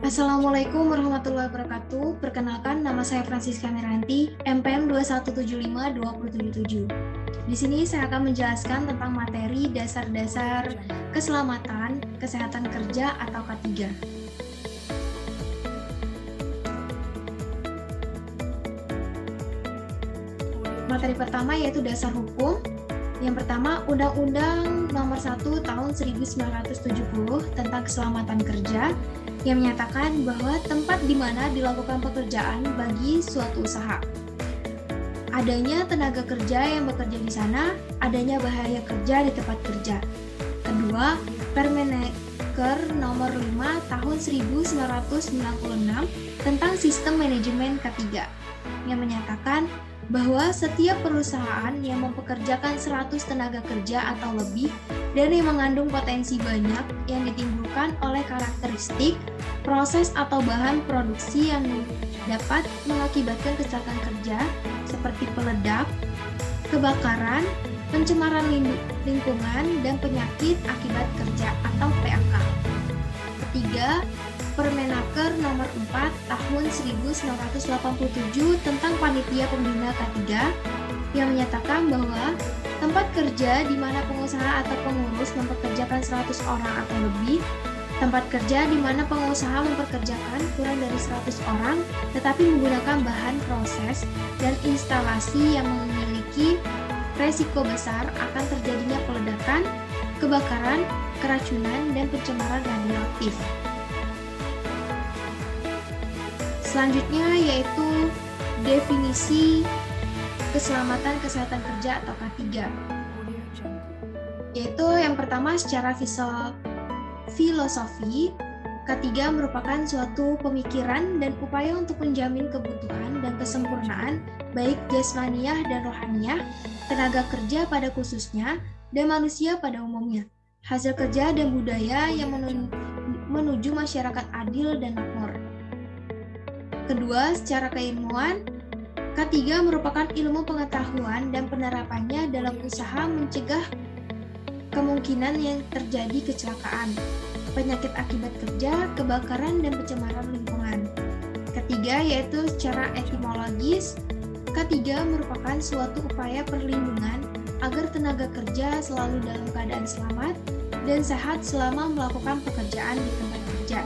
Assalamualaikum warahmatullahi wabarakatuh. Perkenalkan, nama saya Francisca Miranti, MPM 2175277. Di sini saya akan menjelaskan tentang materi dasar-dasar keselamatan, kesehatan kerja atau K3. Materi pertama yaitu dasar hukum. Yang pertama, Undang-Undang Nomor 1 Tahun 1970 tentang Keselamatan Kerja yang menyatakan bahwa tempat di mana dilakukan pekerjaan bagi suatu usaha. Adanya tenaga kerja yang bekerja di sana, adanya bahaya kerja di tempat kerja. Kedua, Permenaker Nomor 5 Tahun 1996 tentang Sistem Manajemen K3 yang menyatakan bahwa setiap perusahaan yang mempekerjakan 100 tenaga kerja atau lebih dan yang mengandung potensi banyak yang ditimbulkan oleh karakteristik, proses atau bahan produksi yang dapat mengakibatkan kecelakaan kerja seperti peledak, kebakaran, pencemaran lingkungan, dan penyakit akibat kerja atau PAK. Ketiga, Permenaker Nomor 4 Tahun 1987 tentang Panitia Pembina K3 yang menyatakan bahwa tempat kerja di mana pengusaha atau pengurus mempekerjakan 100 orang atau lebih, tempat kerja di mana pengusaha mempekerjakan kurang dari 100 orang tetapi menggunakan bahan proses dan instalasi yang memiliki resiko besar akan terjadinya peledakan, kebakaran, keracunan, dan pencemaran radioaktif. Selanjutnya yaitu definisi keselamatan kesehatan kerja atau K3. Yaitu yang pertama secara filosofi, K3 merupakan suatu pemikiran dan upaya untuk menjamin kebutuhan dan kesempurnaan baik jasmaniah dan rohaniah, tenaga kerja pada khususnya, dan manusia pada umumnya, hasil kerja dan budaya yang menuju masyarakat adil dan makmur. Kedua, secara keilmuan, K3 merupakan ilmu pengetahuan dan penerapannya dalam usaha mencegah kemungkinan yang terjadi kecelakaan, penyakit akibat kerja, kebakaran, dan pencemaran lingkungan. Ketiga, yaitu secara etimologis, K3 merupakan suatu upaya perlindungan agar tenaga kerja selalu dalam keadaan selamat dan sehat selama melakukan pekerjaan di tempat kerja,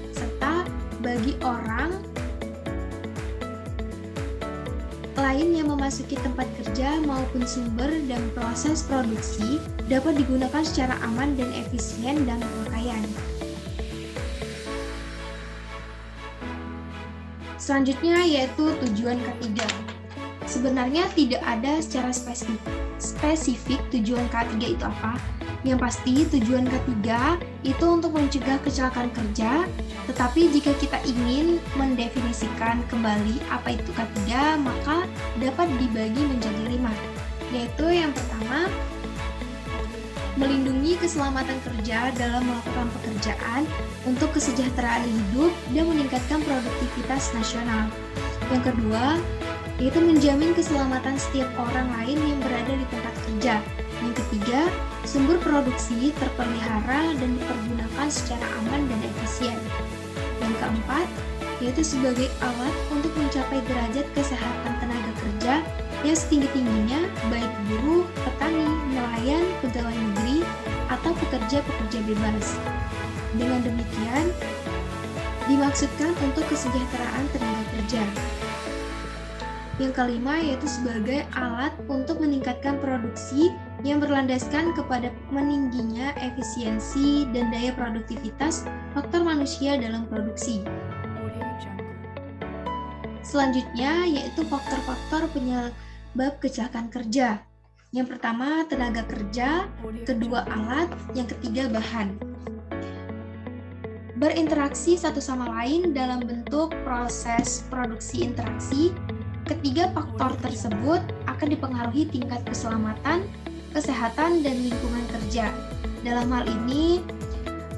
serta bagi orang lain yang memasuki tempat kerja maupun sumber dan proses produksi dapat digunakan secara aman dan efisien dalam pemakaian. Selanjutnya yaitu tujuan K3. Sebenarnya tidak ada secara spesifik tujuan K3 itu apa. Yang pasti tujuan K3 itu untuk mencegah kecelakaan kerja, tetapi jika kita ingin mendefinisikan kembali apa itu K3, maka dapat dibagi menjadi 5, yaitu yang pertama, melindungi keselamatan kerja dalam melakukan pekerjaan untuk kesejahteraan hidup dan meningkatkan produktivitas nasional. Yang kedua, yaitu menjamin keselamatan setiap orang lain yang berada di tempat kerja. Yang ketiga, sumber produksi terpelihara dan dipergunakan secara aman dan efisien. Yang keempat, yaitu sebagai alat untuk mencapai derajat kesehatan tenaga kerja yang setinggi-tingginya, baik buruh, petani, nelayan, pegawai negeri, atau pekerja-pekerja bebas. Dengan demikian, dimaksudkan untuk kesejahteraan tenaga kerja. Yang kelima, yaitu sebagai alat untuk meningkatkan produksi yang berlandaskan kepada meningginya efisiensi dan daya produktivitas faktor manusia dalam produksi. Selanjutnya, yaitu faktor-faktor penyebab kecelakaan kerja. Yang pertama, tenaga kerja, kedua alat, yang ketiga bahan. Berinteraksi satu sama lain dalam bentuk proses produksi interaksi. Ketiga faktor tersebut akan dipengaruhi tingkat keselamatan, kesehatan, dan lingkungan kerja. Dalam hal ini,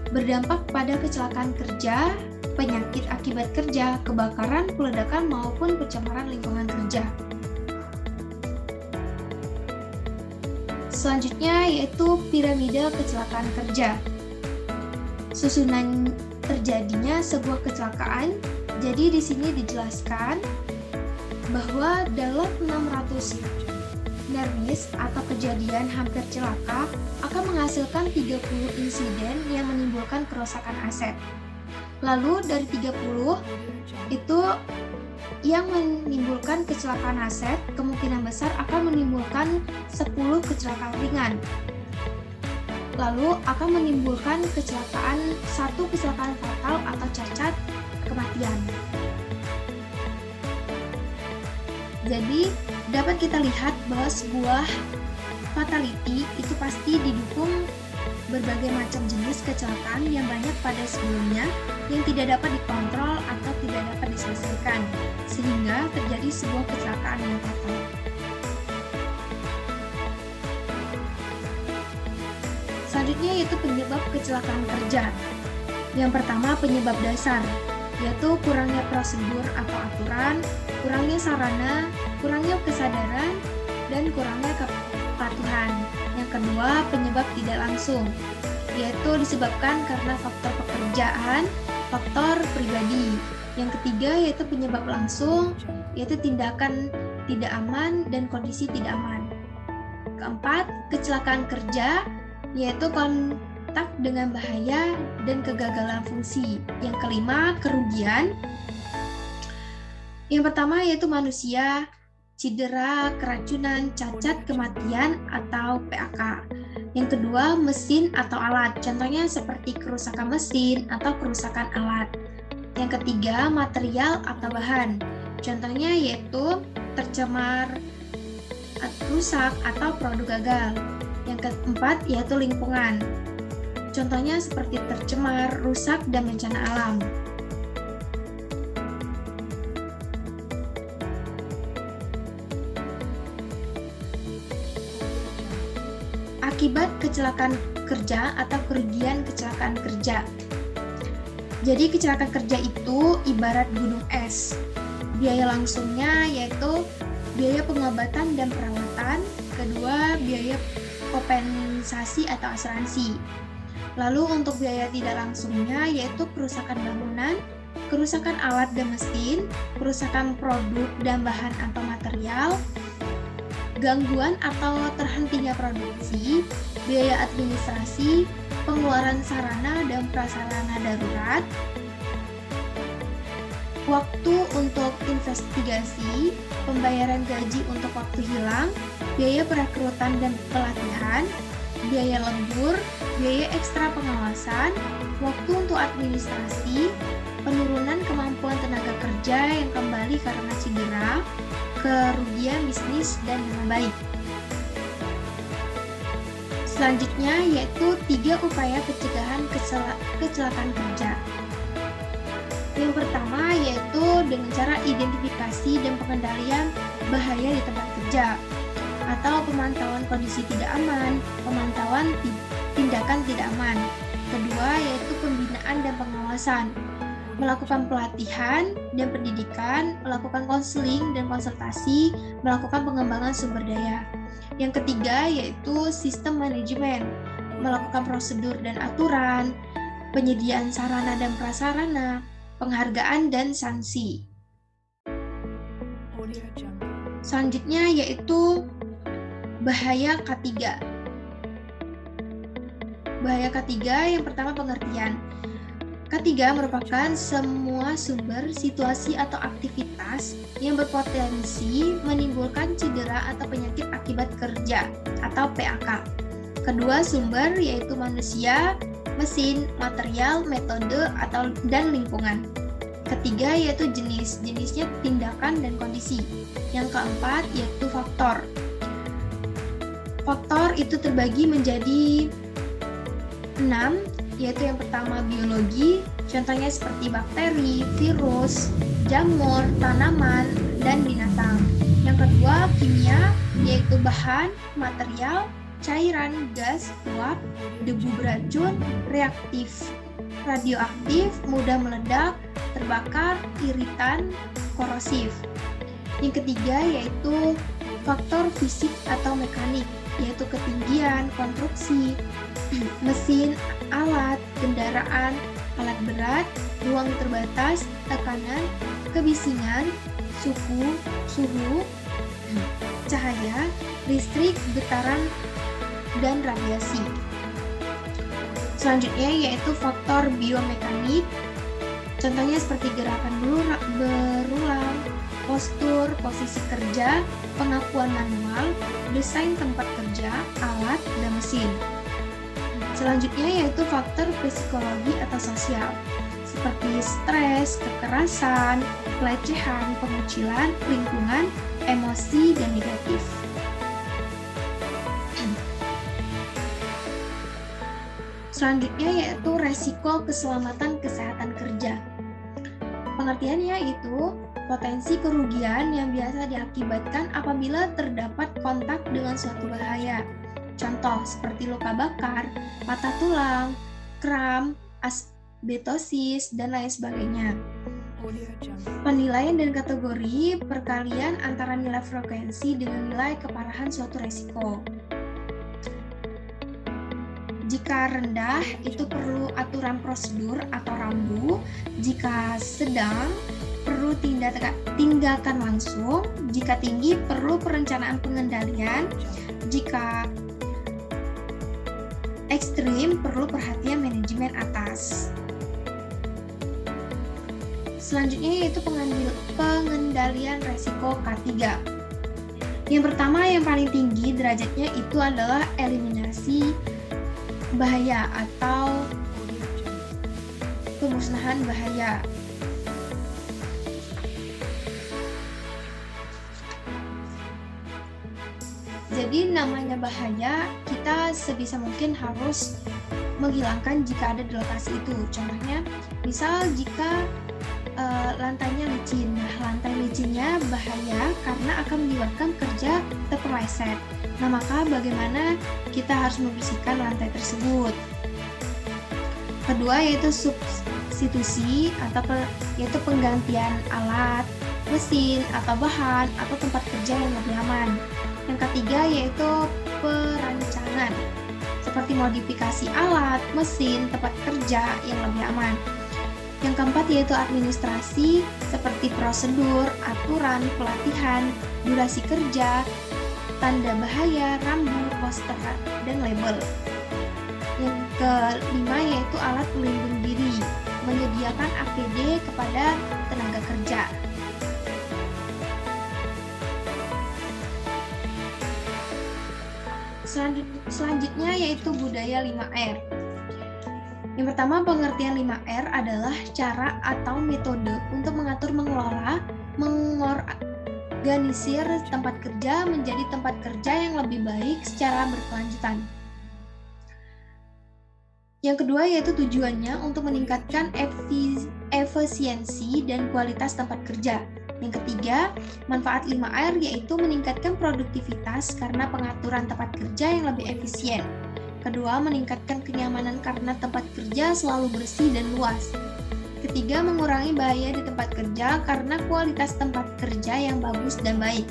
berdampak pada kecelakaan kerja, penyakit akibat kerja, kebakaran, peledakan, maupun pencemaran lingkungan kerja. Selanjutnya yaitu piramida kecelakaan kerja. Susunan terjadinya sebuah kecelakaan. Jadi di sini dijelaskan bahwa dalam 600 near miss atau kejadian hampir celaka akan menghasilkan 30 insiden yang menimbulkan kerusakan aset. Lalu dari 30 itu yang menimbulkan kecelakaan aset kemungkinan besar akan menimbulkan 10 kecelakaan ringan. Lalu akan menimbulkan satu kecelakaan fatal atau cacat kematian. Jadi dapat kita lihat bahwa sebuah fatality itu pasti didukung berbagai macam jenis kecelakaan yang banyak pada sebelumnya yang tidak dapat dikontrol atau tidak dapat diselesaikan, sehingga terjadi sebuah kecelakaan yang fatal. Selanjutnya yaitu penyebab kecelakaan kerja. Yang pertama penyebab dasar, yaitu kurangnya prosedur atau aturan, kurangnya sarana, kurangnya kesadaran, dan kurangnya kepatuhan. Yang kedua, penyebab tidak langsung, yaitu disebabkan karena faktor pekerjaan, faktor pribadi. Yang ketiga, yaitu penyebab langsung, yaitu tindakan tidak aman dan kondisi tidak aman. Keempat, kecelakaan kerja, yaitu kontak dengan bahaya dan kegagalan fungsi. Yang kelima, kerugian. Yang pertama yaitu manusia, cedera, keracunan, cacat, kematian, atau PAK. Yang kedua, mesin atau alat, contohnya seperti kerusakan mesin atau kerusakan alat. Yang ketiga, material atau bahan, contohnya yaitu tercemar, rusak, atau produk gagal. Yang keempat, yaitu lingkungan, contohnya seperti tercemar, rusak, dan bencana alam. Akibat kecelakaan kerja atau kerugian kecelakaan kerja. Jadi kecelakaan kerja itu ibarat gunung es. Biaya langsungnya yaitu biaya pengobatan dan perawatan. Kedua, biaya kompensasi atau asuransi. Lalu untuk biaya tidak langsungnya yaitu kerusakan bangunan, kerusakan alat dan mesin, kerusakan produk dan bahan atau material, gangguan atau terhentinya produksi, biaya administrasi, pengeluaran sarana dan prasarana darurat, waktu untuk investigasi, pembayaran gaji untuk waktu hilang, biaya perekrutan dan pelatihan, biaya lembur, biaya ekstra pengawasan, waktu untuk administrasi, penurunan kemampuan tenaga kerja yang kembali karena cedera, kerugian bisnis, dan nama baik. Selanjutnya yaitu 3 upaya pencegahan kecelakaan kerja. Yang pertama yaitu dengan cara identifikasi dan pengendalian bahaya di tempat kerja, atau pemantauan kondisi tidak aman, pemantauan tindakan tidak aman. Kedua yaitu pembinaan dan pengawasan, melakukan pelatihan dan pendidikan, melakukan konseling dan konsultasi, melakukan pengembangan sumber daya. Yang ketiga yaitu sistem manajemen, melakukan prosedur dan aturan, penyediaan sarana dan prasarana, penghargaan dan sanksi. Selanjutnya yaitu bahaya K3. Bahaya K3 yang pertama pengertian. K3 merupakan semua sumber, situasi atau aktivitas yang berpotensi menimbulkan cedera atau penyakit akibat kerja atau PAK. Kedua sumber yaitu manusia, mesin, material, metode, dan lingkungan. Ketiga yaitu jenisnya tindakan dan kondisi. Yang keempat yaitu faktor. Faktor itu terbagi menjadi 6, yaitu yang pertama biologi, contohnya seperti bakteri, virus, jamur, tanaman, dan binatang. Yang kedua kimia, yaitu bahan, material, cairan, gas, uap, debu beracun, reaktif, radioaktif, mudah meledak, terbakar, iritan, korosif. Yang ketiga yaitu faktor fisik atau mekanik, yaitu ketinggian, konstruksi, mesin, alat, kendaraan, alat berat, ruang terbatas, tekanan, kebisingan, suhu, cahaya, listrik, getaran, dan radiasi. Selanjutnya yaitu faktor biomekanik, contohnya seperti gerakan berulang, postur, posisi kerja, pengakuan manual, desain tempat kerja, alat, dan mesin. Selanjutnya yaitu faktor psikologi atau sosial, seperti stres, kekerasan, pelecehan, pengucilan, lingkungan, emosi, dan negatif. Selanjutnya yaitu resiko keselamatan kesehatan kerja. Pengertiannya itu potensi kerugian yang biasa diakibatkan apabila terdapat kontak dengan suatu bahaya. Contoh seperti luka bakar, patah tulang, kram, asbestosis, dan lain sebagainya. Penilaian dan kategori perkalian antara nilai frekuensi dengan nilai keparahan suatu resiko. Jika rendah, itu perlu aturan prosedur atau rambu. Jika sedang, perlu tindakan langsung. Jika tinggi, perlu perencanaan pengendalian. Jika ekstrim, perlu perhatian manajemen atas. Selanjutnya yaitu pengendalian resiko K3. Yang pertama, yang paling tinggi derajatnya itu adalah eliminasi bahaya atau pemusnahan bahaya. Jadi namanya bahaya, kita sebisa mungkin harus menghilangkan jika ada di lokasi itu. Contohnya, misal jika lantainya licin. Nah, lantai licinnya bahaya karena akan menyebabkan kerja terpeleset. Nah, maka bagaimana kita harus membersihkan lantai tersebut? Kedua yaitu substitusi yaitu penggantian alat, mesin, atau bahan, atau tempat kerja yang lebih aman. Yang ketiga yaitu perancangan, seperti modifikasi alat, mesin, tempat kerja yang lebih aman. Yang keempat yaitu administrasi, seperti prosedur, aturan, pelatihan, durasi kerja, tanda bahaya, rambu, poster, dan label. Yang kelima yaitu alat pelindung diri, menyediakan APD kepada tenaga kerja. Selanjutnya yaitu budaya 5R. Yang pertama, pengertian 5R adalah cara atau metode untuk mengatur, mengelola, mengorganisir tempat kerja menjadi tempat kerja yang lebih baik secara berkelanjutan. Yang kedua yaitu tujuannya untuk meningkatkan efisiensi dan kualitas tempat kerja. Yang ketiga, manfaat 5R yaitu meningkatkan produktivitas karena pengaturan tempat kerja yang lebih efisien. Kedua, meningkatkan kenyamanan karena tempat kerja selalu bersih dan luas. Ketiga, mengurangi bahaya di tempat kerja karena kualitas tempat kerja yang bagus dan baik.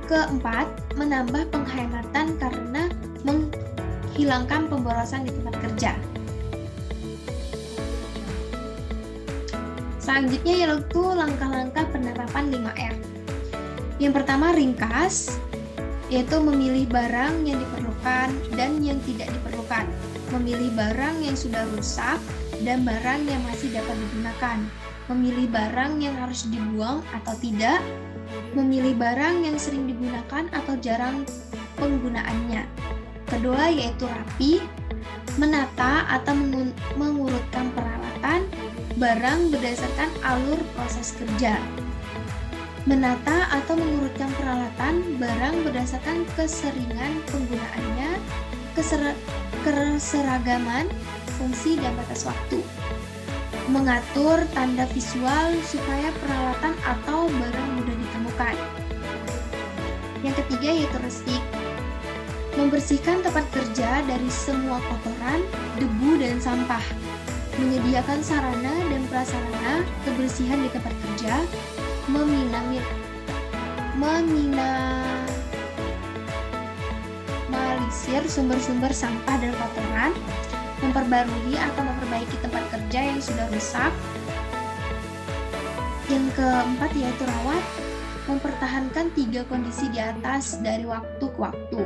Keempat, menambah penghematan karena menghilangkan pemborosan di tempat kerja. Selanjutnya yaitu langkah-langkah penerapan 5R. Yang pertama, ringkas, yaitu memilih barang yang diperlukan dan yang tidak diperlukan, memilih barang yang sudah rusak dan barang yang masih dapat digunakan, memilih barang yang harus dibuang atau tidak, memilih barang yang sering digunakan atau jarang penggunaannya. Kedua yaitu rapi, menata atau mengurutkan peralatan, barang berdasarkan alur proses kerja. Menata atau mengurutkan peralatan barang berdasarkan keseringan penggunaannya, keseragaman, fungsi, dan batas waktu. Mengatur tanda visual supaya peralatan atau barang mudah ditemukan. Yang ketiga yaitu resik. Membersihkan tempat kerja dari semua kotoran, debu, dan sampah. Menyediakan sarana dan prasarana kebersihan di tempat kerja. Meminimalisir sumber-sumber sampah dan kotoran, memperbarui atau memperbaiki tempat kerja yang sudah rusak. Yang keempat yaitu rawat, mempertahankan 3 kondisi di atas dari waktu ke waktu.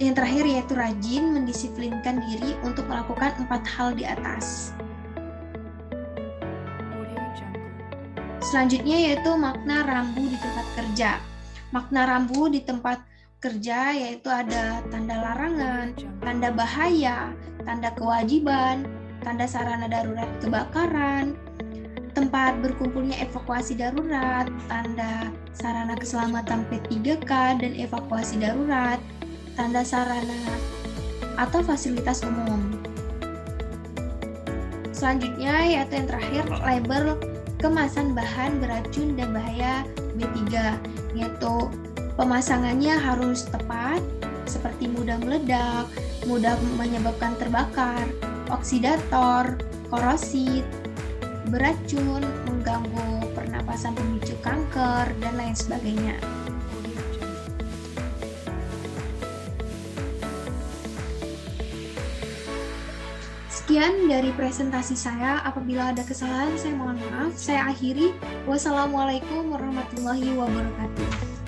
Yang terakhir yaitu rajin, mendisiplinkan diri untuk melakukan 4 hal di atas. Selanjutnya yaitu makna rambu di tempat kerja. Makna rambu di tempat kerja yaitu ada tanda larangan, tanda bahaya, tanda kewajiban, tanda sarana darurat kebakaran, tempat berkumpulnya evakuasi darurat, tanda sarana keselamatan P3K dan evakuasi darurat, tanda sarana atau fasilitas umum. Selanjutnya yaitu yang terakhir label kemasan bahan beracun dan bahaya B3, yaitu pemasangannya harus tepat, seperti mudah meledak, mudah menyebabkan terbakar, oksidator, korosid, beracun, mengganggu pernapasan pemicu kanker, dan lain sebagainya. Sekian dari presentasi saya. Apabila ada kesalahan, saya mohon maaf. Saya akhiri. Wassalamualaikum warahmatullahi wabarakatuh.